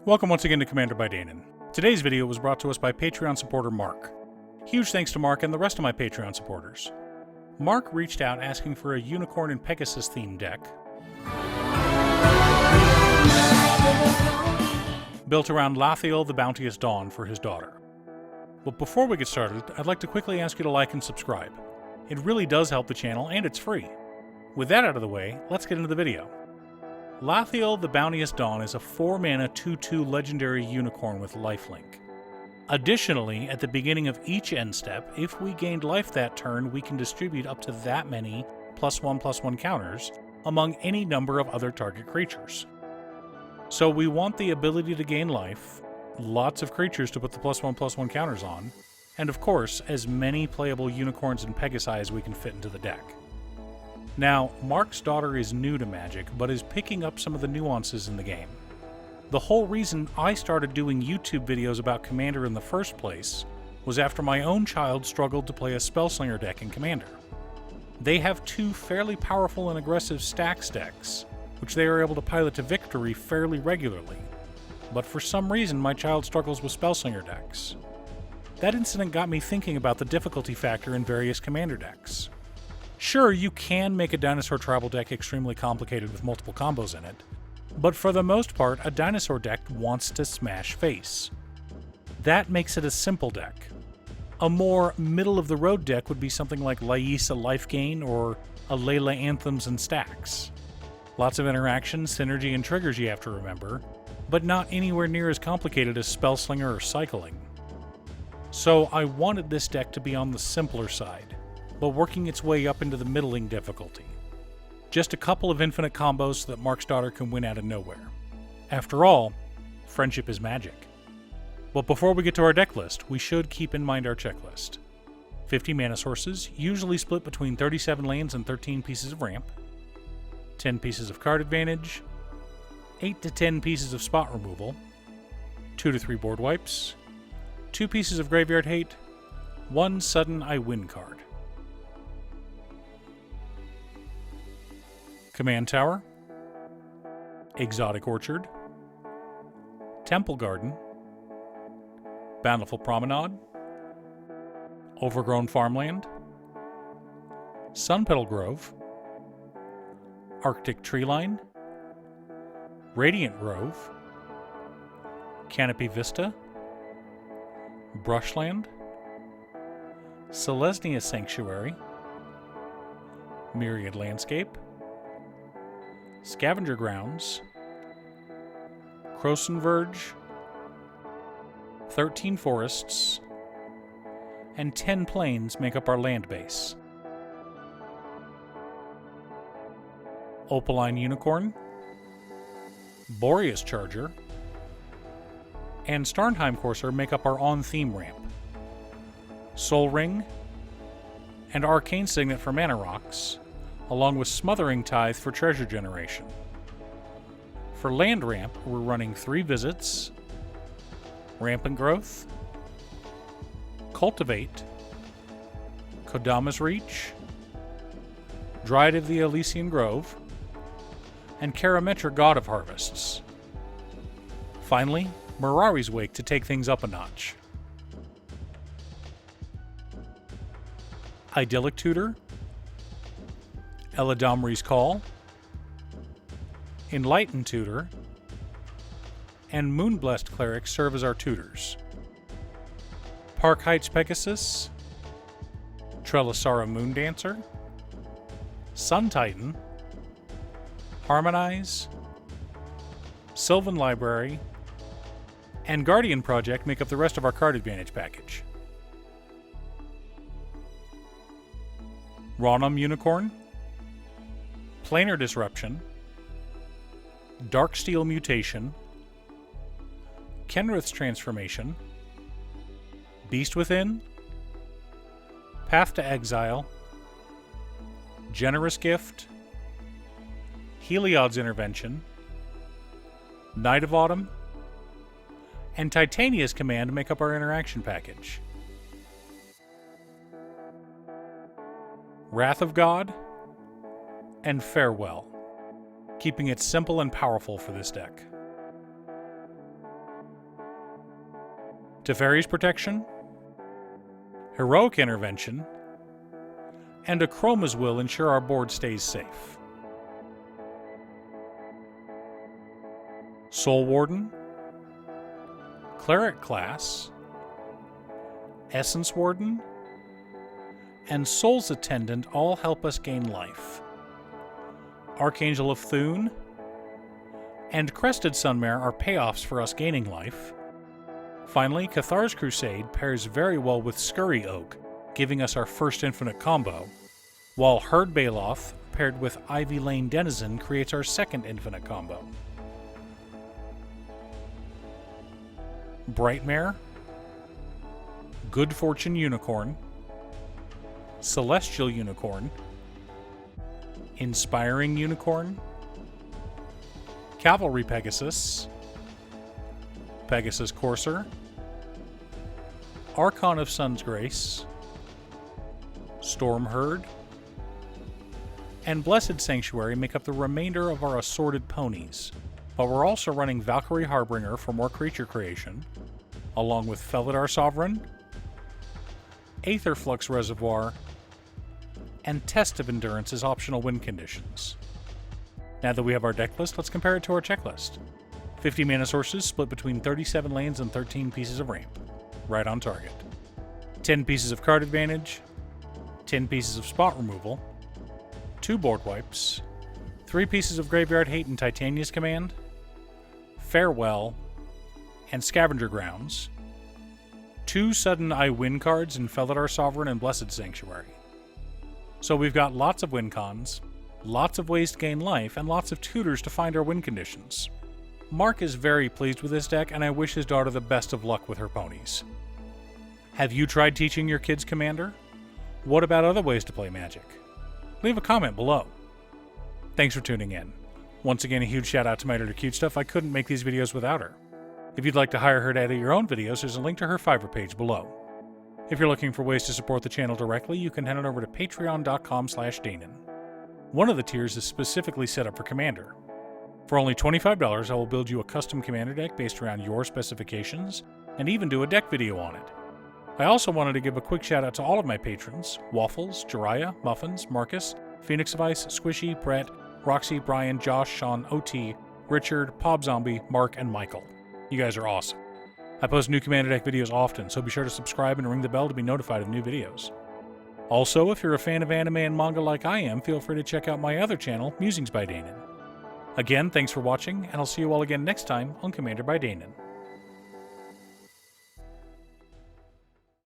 Welcome once again to Commander by Danon. Today's video was brought to us by Patreon supporter Mark. Huge thanks to Mark and the rest of my Patreon supporters. Mark reached out asking for a Unicorn and Pegasus themed deck built around Lathiel the Bounteous Dawn for his daughter. But before we get started, I'd like to quickly ask you to like and subscribe. It really does help the channel and it's free. With that out of the way, let's get into the video. Lathiel the Bounteous Dawn is a 4-mana 2/2 legendary unicorn with lifelink. Additionally, at the beginning of each end step, if we gained life that turn, we can distribute up to that many +1/+1 counters among any number of other target creatures. So we want the ability to gain life, lots of creatures to put the +1/+1 counters on, and of course, as many playable unicorns and Pegasi as we can fit into the deck. Now, Mark's daughter is new to Magic, but is picking up some of the nuances in the game. The whole reason I started doing YouTube videos about Commander in the first place was after my own child struggled to play a Spellslinger deck in Commander. They have two fairly powerful and aggressive stacks decks, which they are able to pilot to victory fairly regularly, but for some reason my child struggles with Spellslinger decks. That incident got me thinking about the difficulty factor in various Commander decks. Sure, you can make a Dinosaur Tribal deck extremely complicated with multiple combos in it, but for the most part, a Dinosaur deck wants to smash face. That makes it a simple deck. A more middle-of-the-road deck would be something like Laissa Life Gain or a Layla Anthems and Stacks. Lots of interaction, synergy, and triggers you have to remember, but not anywhere near as complicated as Spellslinger or Cycling. So I wanted this deck to be on the simpler side, but working its way up into the middling difficulty. Just a couple of infinite combos so that Mark's daughter can win out of nowhere. After all, friendship is magic. But before we get to our deck list, we should keep in mind our checklist. 50 mana sources, usually split between 37 lands and 13 pieces of ramp, 10 pieces of card advantage, 8 to 10 pieces of spot removal, 2 to 3 board wipes, 2 pieces of graveyard hate, 1 sudden I win card. Command Tower, Exotic Orchard, Temple Garden, Bountiful Promenade, Overgrown Farmland, Sunpetal Grove, Arctic Treeline, Radiant Grove, Canopy Vista, Brushland, Selesnya Sanctuary, Myriad Landscape, Scavenger Grounds, Croson Verge, 13 forests, and 10 plains make up our land base. Opaline Unicorn, Boreas Charger, and Starnheim Courser make up our on-theme ramp. Soul Ring, and Arcane Signet for mana rocks, along with Smothering Tithe for treasure generation. For land ramp, we're running 3 visits, Rampant Growth, Cultivate, Kodama's Reach, Dryad of the Elysian Grove, and Karametra God of Harvests. Finally, Mirari's Wake to take things up a notch. Idyllic Tutor, Eladamri's Call, Enlightened Tutor, and Moonblessed Cleric serve as our tutors. Park Heights Pegasus, Trelisara Moondancer, Sun Titan, Harmonize, Sylvan Library, and Guardian Project make up the rest of our card advantage package. Ronum Unicorn, Planar Disruption, Darksteel Mutation, Kenrith's Transformation, Beast Within, Path to Exile, Generous Gift, Heliod's Intervention, Night of Autumn, and Titania's Command make up our interaction package. Wrath of God, and Farewell, keeping it simple and powerful for this deck. Teferi's Protection, Heroic Intervention, and Akroma's Will ensure our board stays safe. Soul Warden, Cleric Class, Essence Warden, and Soul's Attendant all help us gain life. Archangel of Thune and Crested Sunmare are payoffs for us gaining life. Finally, Cathar's Crusade pairs very well with Scurry Oak, giving us our first infinite combo, while Herd Baloth paired with Ivy Lane Denizen creates our second infinite combo. Brightmare, Good Fortune Unicorn, Celestial Unicorn, Inspiring Unicorn, Cavalry Pegasus, Pegasus Courser, Archon of Sun's Grace, Storm Herd, and Blessed Sanctuary make up the remainder of our assorted ponies, but we're also running Valkyrie Harbinger for more creature creation, along with Felidar Sovereign, Aetherflux Reservoir, and Test of Endurance as optional win conditions. Now that we have our deck list, let's compare it to our checklist. 50 mana sources split between 37 lands and 13 pieces of ramp. Right on target. 10 pieces of card advantage, 10 pieces of spot removal, 2 board wipes, 3 pieces of Graveyard Hate and Titania's Command, Farewell, and Scavenger Grounds, 2 Sudden I Win cards in Felidar Sovereign and Blessed Sanctuary. So we've got lots of win cons, lots of ways to gain life, and lots of tutors to find our win conditions. Mark is very pleased with this deck, and I wish his daughter the best of luck with her ponies. Have you tried teaching your kids Commander? What about other ways to play Magic? Leave a comment below. Thanks for tuning in. Once again, a huge shout out to my editor Cute Stuff. I couldn't make these videos without her. If you'd like to hire her to edit your own videos, there's a link to her Fiverr page below. If you're looking for ways to support the channel directly, you can head on over to patreon.com/Danon. One of the tiers is specifically set up for Commander. For only $25, I will build you a custom Commander deck based around your specifications, and even do a deck video on it. I also wanted to give a quick shout out to all of my patrons: Waffles, Jiraiya, Muffins, Marcus, Phoenix of Ice, Squishy, Brett, Roxy, Brian, Josh, Sean, OT, Richard, Pob Zombie, Mark, and Michael. You guys are awesome. I post new Commander deck videos often, so be sure to subscribe and ring the bell to be notified of new videos. Also, if you're a fan of anime and manga like I am, feel free to check out my other channel, Musings by Danon. Again, thanks for watching, and I'll see you all again next time on Commander by Danon.